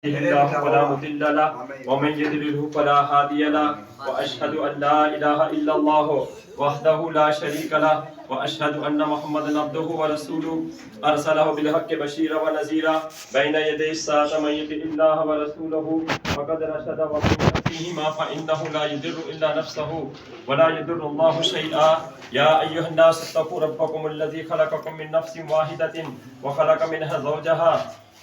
فلا مضل له ومن يضلله فلا هادي له واشهد ان لا اله الا الله وحده لا شريك له واشهد ان محمدا عبده ورسوله ارسله بالحق بشيرا ونذيرا بين يدي الساعه من يطع الله ورسوله فقد رشد ومن يعصيهما فانه لا يضر الا نفسه ولا يضر الله شيئا يا ايها الناس اتقوا ربكم الذي خلقكم من نفس واحده وخلق منها زوجها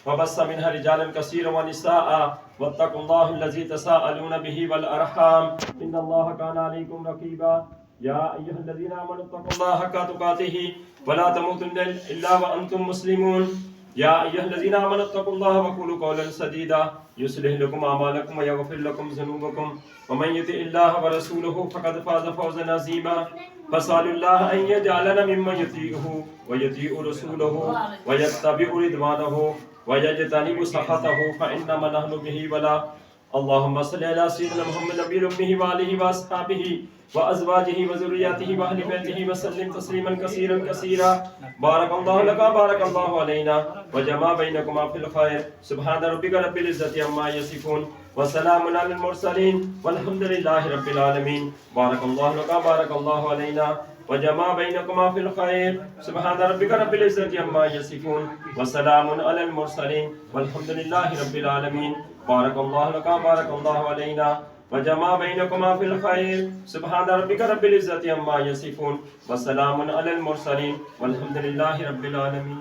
وبث منها رجالا كثيرا ونساء واتقوا الله الذي تساءلون به والارحام ان الله كان عليكم رقيبا يا ايها الذين امنوا اتقوا الله حق تقاته ولا تموتن الا وانتم مسلمون يا ايها الذين امنوا اتقوا الله وقولوا قولا سديدا يصلح لكم اعمالكم ويغفر لكم ذنوبكم ومن يطع الله ورسوله فقد فاز فوزا عظيما فاسألوا الله ان يجعلنا ممن يطيعه ويطيع رسوله ويتبع رضوانه ويجتنب سخطه فإنما نحن به ولا اللهم صل على سيدنا محمد نبي الأمه وآله وأصحابه وأزواجه وذرياته وأهل بيته وسلم تسليما كثيرا كثيرا بارك الله لك بارك الله علينا وجمع بينكما في الخير سبحان ربك رب العزة عما يصفون وسلام على المرسلين والحمد لله رب العالمين بارك الله لك بارك الله علينا وجمع بينكما في الخير سبحان ربك رب العزة عما يصفون وسلام على المرسلين والحمد لله رب العالمين بارك الله لك بارك الله علينا وجمع بينكما في الخير سبحان ربك رب العزة عما يصفون وسلام على المرسلين والحمد لله رب العالمين।